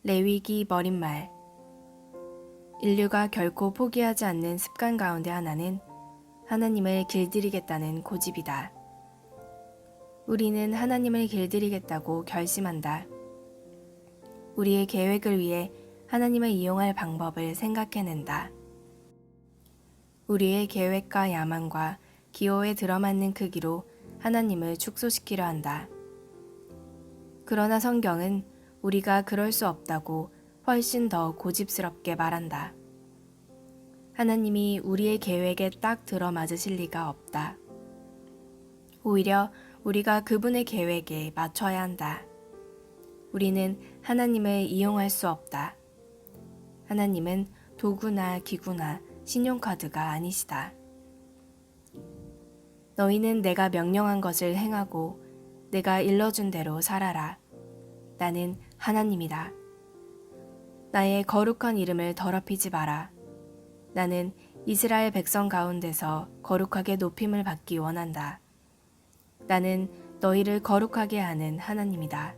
레위기 머릿말. 인류가 결코 포기하지 않는 습관 가운데 하나는 하나님을 길들이겠다는 고집이다. 우리는 하나님을 길들이겠다고 결심한다. 우리의 계획을 위해 하나님을 이용할 방법을 생각해낸다. 우리의 계획과 야망과 기호에 들어맞는 크기로 하나님을 축소시키려 한다. 그러나 성경은 우리가 그럴 수 없다고 훨씬 더 고집스럽게 말한다. 하나님이 우리의 계획에 딱 들어맞으실 리가 없다. 오히려 우리가 그분의 계획에 맞춰야 한다. 우리는 하나님을 이용할 수 없다. 하나님은 도구나 기구나 신용카드가 아니시다. 너희는 내가 명령한 것을 행하고 내가 일러준 대로 살아라. 나는 하나님이다. 나의 거룩한 이름을 더럽히지 마라. 나는 이스라엘 백성 가운데서 거룩하게 높임을 받기 원한다. 나는 너희를 거룩하게 하는 하나님이다.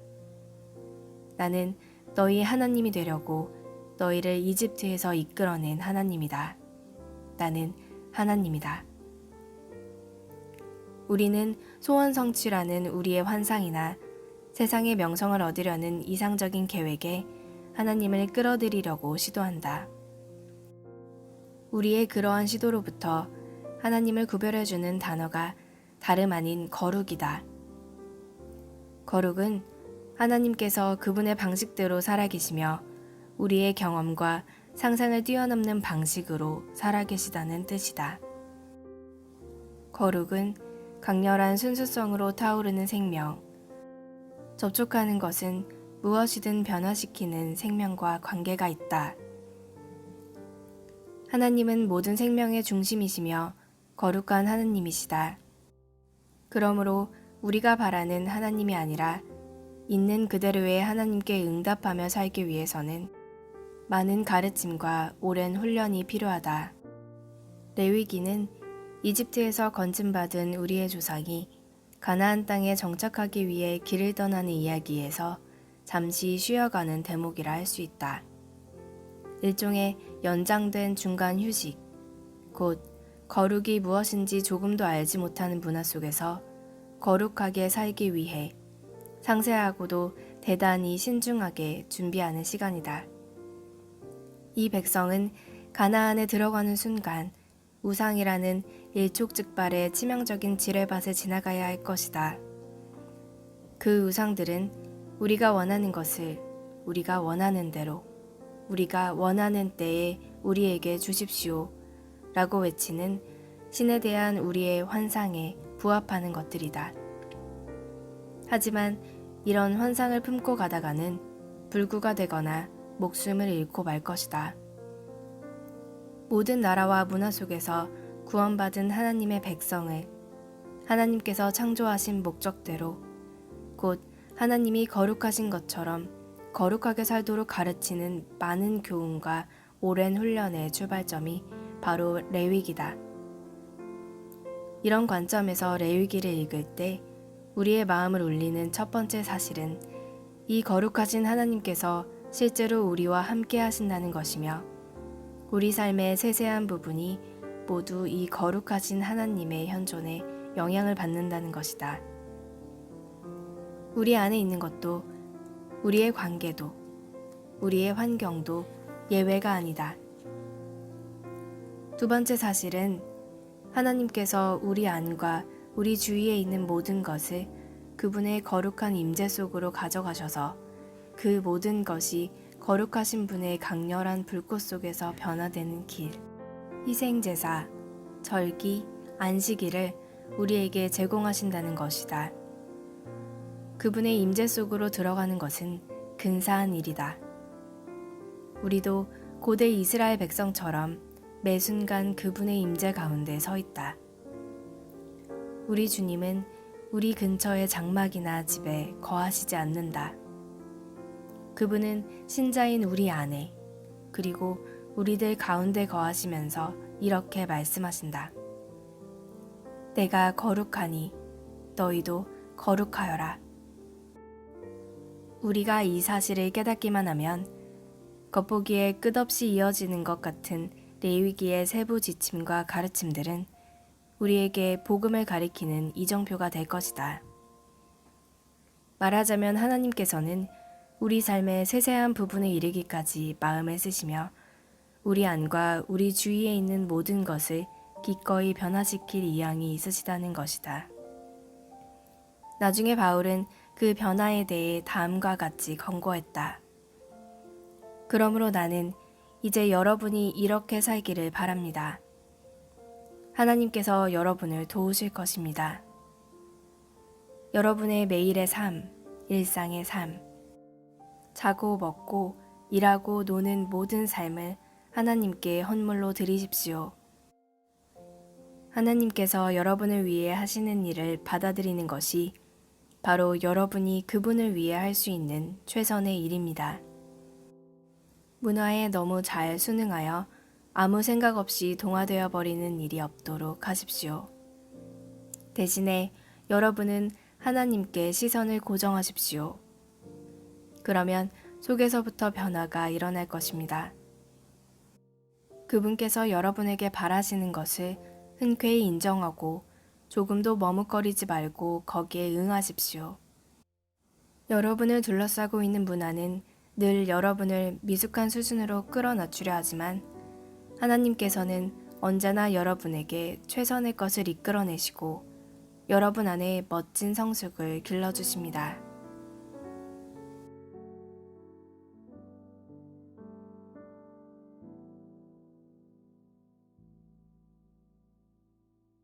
나는 너희 하나님이 되려고 너희를 이집트에서 이끌어낸 하나님이다. 나는 하나님이다. 우리는 소원 성취라는 우리의 환상이나 세상의 명성을 얻으려는 이상적인 계획에 하나님을 끌어들이려고 시도한다. 우리의 그러한 시도로부터 하나님을 구별해주는 단어가 다름 아닌 거룩이다. 거룩은 하나님께서 그분의 방식대로 살아계시며 우리의 경험과 상상을 뛰어넘는 방식으로 살아계시다는 뜻이다. 거룩은 강렬한 순수성으로 타오르는 생명, 접촉하는 것은 무엇이든 변화시키는 생명과 관계가 있다. 하나님은 모든 생명의 중심이시며 거룩한 하나님이시다. 그러므로 우리가 바라는 하나님이 아니라 있는 그대로의 하나님께 응답하며 살기 위해서는 많은 가르침과 오랜 훈련이 필요하다. 레위기는 이집트에서 건짐받은 우리의 조상이 가나안 땅에 정착하기 위해 길을 떠나는 이야기에서 잠시 쉬어가는 대목이라 할 수 있다. 일종의 연장된 중간 휴식, 곧 거룩이 무엇인지 조금도 알지 못하는 문화 속에서 거룩하게 살기 위해 상세하고도 대단히 신중하게 준비하는 시간이다. 이 백성은 가나안에 들어가는 순간 우상이라는 일촉즉발의 치명적인 지뢰밭에 지나가야 할 것이다. 그 우상들은 우리가 원하는 것을 우리가 원하는 대로 우리가 원하는 때에 우리에게 주십시오 라고 외치는 신에 대한 우리의 환상에 부합하는 것들이다. 하지만 이런 환상을 품고 가다가는 불구가 되거나 목숨을 잃고 말 것이다. 모든 나라와 문화 속에서 구원받은 하나님의 백성을 하나님께서 창조하신 목적대로 곧 하나님이 거룩하신 것처럼 거룩하게 살도록 가르치는 많은 교훈과 오랜 훈련의 출발점이 바로 레위기다. 이런 관점에서 레위기를 읽을 때 우리의 마음을 울리는 첫 번째 사실은 이 거룩하신 하나님께서 실제로 우리와 함께 하신다는 것이며 우리 삶의 세세한 부분이 모두 이 거룩하신 하나님의 현존에 영향을 받는다는 것이다. 우리 안에 있는 것도 우리의 관계도 우리의 환경도 예외가 아니다. 두 번째 사실은 하나님께서 우리 안과 우리 주위에 있는 모든 것을 그분의 거룩한 임재 속으로 가져가셔서 그 모든 것이 거룩하신 분의 강렬한 불꽃 속에서 변화되는 길, 희생제사, 절기, 안식일을 우리에게 제공하신다는 것이다. 그분의 임재 속으로 들어가는 것은 근사한 일이다. 우리도 고대 이스라엘 백성처럼 매 순간 그분의 임재 가운데 서 있다. 우리 주님은 우리 근처의 장막이나 집에 거하시지 않는다. 그분은 신자인 우리 안에 그리고 우리들 가운데 거하시면서 이렇게 말씀하신다. 내가 거룩하니 너희도 거룩하여라. 우리가 이 사실을 깨닫기만 하면 겉보기에 끝없이 이어지는 것 같은 레위기의 세부 지침과 가르침들은 우리에게 복음을 가리키는 이정표가 될 것이다. 말하자면 하나님께서는 우리 삶의 세세한 부분에 이르기까지 마음을 쓰시며 우리 안과 우리 주위에 있는 모든 것을 기꺼이 변화시킬 의향이 있으시다는 것이다. 나중에 바울은 그 변화에 대해 다음과 같이 권고했다. 그러므로 나는 이제 여러분이 이렇게 살기를 바랍니다. 하나님께서 여러분을 도우실 것입니다. 여러분의 매일의 삶, 일상의 삶, 자고 먹고 일하고 노는 모든 삶을 하나님께 헌물로 드리십시오. 하나님께서 여러분을 위해 하시는 일을 받아들이는 것이 바로 여러분이 그분을 위해 할 수 있는 최선의 일입니다. 문화에 너무 잘 순응하여 아무 생각 없이 동화되어 버리는 일이 없도록 하십시오. 대신에 여러분은 하나님께 시선을 고정하십시오. 그러면 속에서부터 변화가 일어날 것입니다. 그분께서 여러분에게 바라시는 것을 흔쾌히 인정하고 조금도 머뭇거리지 말고 거기에 응하십시오. 여러분을 둘러싸고 있는 문화는 늘 여러분을 미숙한 수준으로 끌어낮추려 하지만 하나님께서는 언제나 여러분에게 최선의 것을 이끌어내시고 여러분 안에 멋진 성숙을 길러주십니다.